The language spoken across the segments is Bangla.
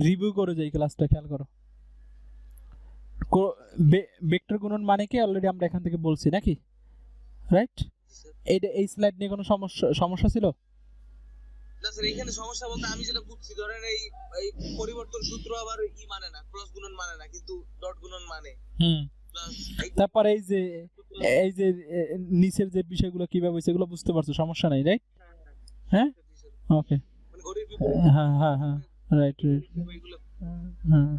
রিভিউ করে যাই ক্লাসটা, খেয়াল করো। ভেক্টর গুণন মানে কি অলরেডি আমরা এখান থেকে বলছি নাকি, রাইট? এই স্লাইড নিয়ে কোনো সমস্যা ছিল? না স্যার, এখানে সমস্যা বলতে আমি যেটা বুঝছি, ধরেন এই পরিবর্তন সূত্র আবার ই মানে না, ক্রস গুণন মানে না, কিন্তু ডট গুণন মানে। তারপর এই যে নিচের যে বিষয়গুলো কিভাবে হইছে এগুলো বুঝতে পারছো, সমস্যা নাই, রাইট? হ্যাঁ, ওকে, হ্যাঁ হ্যাঁ হ্যাঁ, রাইট রাইট, হ্যাঁ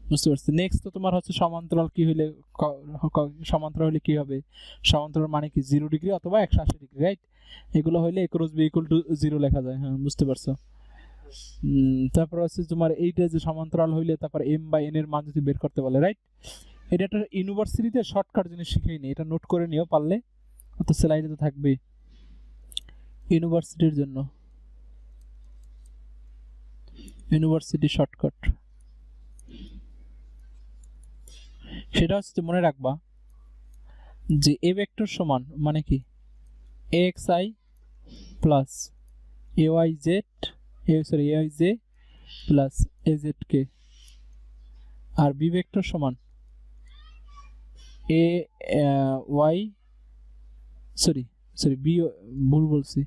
বুঝতে পারছি। নেক্সট তো তোমার হচ্ছে সমান্তরাল কি হইলে, সমান্তরাল হলে কি হবে, সমান্তরাল মানে কি 0 ডিগ্রি অথবা 180 ডিগ্রি, রাইট? এগুলো হইলে a cross b equal to 0 লেখা যায়। হ্যাঁ বুঝতে পারছো। তারপর হচ্ছে তোমার এইটা যে সমান্তরাল হইলে তারপর m বাই n এর মান যদি বের করতে বলে, রাইট? এটা একটা ইউনিভার্সিটিতে শর্টকাট জিনিস শিখেই নি, এটা নোট করে নিও পারলে, অত স্লাইডে তো থাকবেই ইউনিভার্সিটির জন্য, ইউনিভার্সিটি শর্টকাট। সেটা হচ্ছে মনে রাখবা যে a ভেক্টর সমান মানে কি axi plus ayz ayj plus azk, আর b ভেক্টর সমান ay সরি b ভুল বলছি,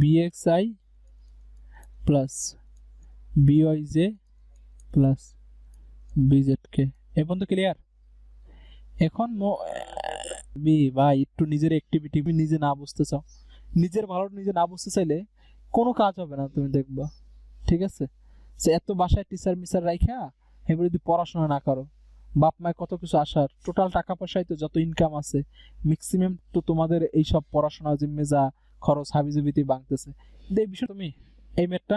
bxi plus byj plus bzk। এই পর্যন্ত ক্লিয়ার? এখন ভাই একটু নিজের অ্যাক্টিভিটি নিজে না বুঝতে চাও, নিজের ভালো নিজে না বুঝতে চাইলে কোনো কাজ হবে না, তুমি দেখবা, ঠিক আছে? যে এত বাসায় টিচার মিচার রাইখা এবার যদি পড়াশোনা না করো, বাপ মায়ের কত কিছু আসার, টোটাল টাকা পয়সায় তো যত ইনকাম আছে ম্যাক্সিমাম তো তোমাদের এই সব পড়াশোনা জিম্মে যা খরচ হাবিজাবিতে বাংতেছে। এই বিষয় তুমি এই ম্যাথটা,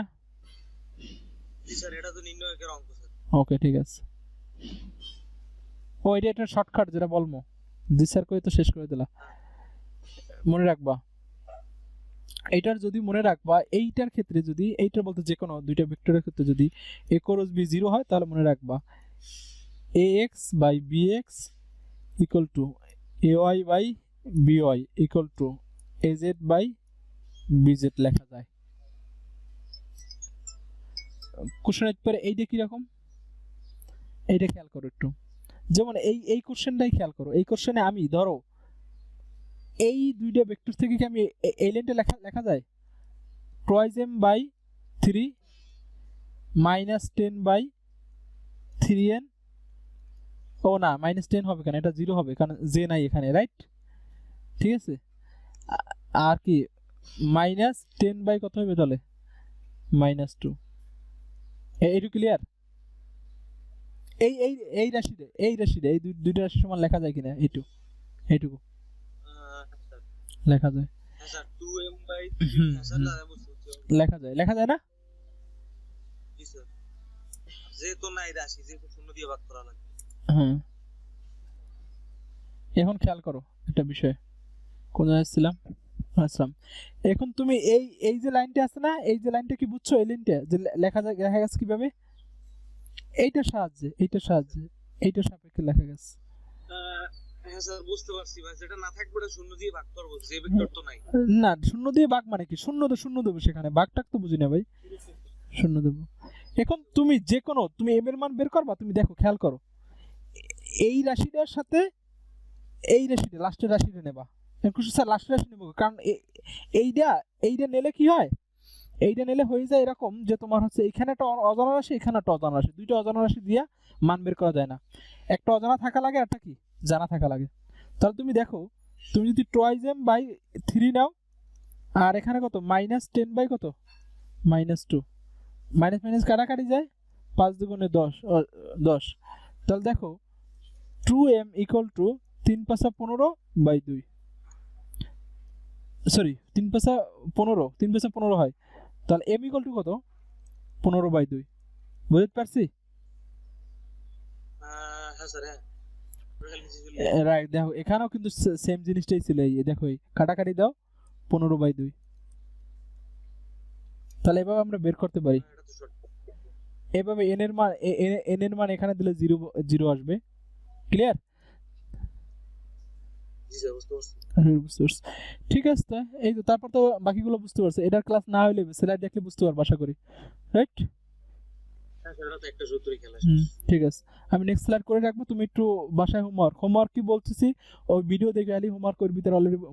জি স্যার, এটা তো নির্ণয়কের অঙ্ক স্যার। ওকে ঠিক আছে, ও এটা একটা শর্টকাট যেটা বলবো, জি স্যার কই তো শেষ করে দিলা, মনে রাখবা। এইটার যদি মনে রাখবা, এইটার ক্ষেত্রে যদি এইটার বলতে যে কোনো দুইটা ভেক্টরের ক্ষেত্রে যদি a ক্রস b 0 হয় তাহলে মনে রাখবা ax by bx equal to ay by by equal to az by bz লেখা যায়। কোশ্চেনের পরে এইটা কি রকম, এইটা খেয়াল করো একটু, যেমন এই কোশ্চেনটাই খেয়াল করো। এই কোশ্চেনে আমি ধরো এই দুইটা ভেক্টর থেকে কি আমি এই লাইনটা লেখা যায় twice m by 3 minus 10 by 3n, ও না মাইনাস 10 হবে কেন, এটা 0 হবে কারণ জে নাই এখানে, রাইট? ঠিক আছে, আর কি মাইনাস 10 বাই কত হবে তাহলে মাইনাস 2, এইটু ক্লিয়ার? এই রাশিটা এই দুইটা রাশি সমান লেখা যায় কিনা, এইটুকু লেখা যায়, স্যার 2m বাই লেখা যায় না? জি স্যার, যেহেতু নাই রাশি, যেহেতু শূন্য দিয়ে ভাগ করা লাগে। হ্যাঁ, এখন খেয়াল করো একটা বিষয়, কোন আসছিলাম, এখন তুমি এই যে লাইনটা আছে না, এই যে লাইনটা কি বুঝছো, এই লাইনটা যে লেখা গেছে কিভাবে, এইটার সাপেক্ষে লেখা গেছে। হ্যাঁ স্যার বুঝতে পারছি ভাই, যেটা না থাকবে ওটা শূন্য দিয়ে ভাগ করব, যে ভেক্টর তো নাই। না শূন্য দিয়ে ভাগ মানে কি, শূন্য দেবো সেখানে, ভাগটাক তো বুঝি না ভাই, শূন্য দেবো। এখন তুমি যে কোনো তুমি m এর মান বের করবা, তুমি দেখো খেয়াল করো এই রাশিটার সাথে এই রাশিটা লাস্টের রাশিটা নেবা, এখন স্যার লাস্টের রাশি নেব কারণ এইটা নিলে কি হয়, এইটা নিলে হয়ে যায় এরকম যে তোমার হচ্ছে এখানে একটা অজানা রাশি, এখানে একটা অজানা রাশি, দুইটা অজানা রাশি দিয়া মান বের করা যায় না, একটা অজানা থাকা লাগে একটা কি জানা থাকা লাগে। তাহলে তুমি দেখো, তুমি যদি টুয়াইস m বাই 3 নাও, আর এখানে কত মাইনাস 10 বাই কত মাইনাস 2, মাইনাস মাইনাস কাটাকাটি যায়, 5 দুগুণে 10, তাহলে দেখো 2m equal to 3 5 15 by 2, sorry 3 5 15, 3 5 15 হয়, তাহলে m ইকুয়াল টু কত 15 বাই 2, বুঝতে পারছি? হ্যাঁ স্যার, হ্যাঁ রাইট, দেখো এখানেও কিন্তু সেম জিনিসটাই ছিল, এই দেখো এই কাটাকাটি দাও 15 বাই 2, তাহলে এভাবে আমরা বের করতে পারি, এভাবে n এর মান এখানে দিলে 0 আসবে, ক্লিয়ার? জি স্যার বুঝতে পারছি। ঠিক আছে, এই তো তারপর তো বাকিগুলো বুঝতে পারছো, এটার ক্লাস না হইলে স্লাইড দেখলে বুঝতে পারবো আশা করি, রাইট? তাছাড়া তো একটা সূত্রই খেলা ঠিক আছে, আমি নেক্সট স্লাইড করে রাখবো, তুমি একটু বাসায় হোমওয়ার্ক কি বলতেছি ওই ভিডিও দেখে আলি হোমওয়ার্ক করবি, তার অলরেডি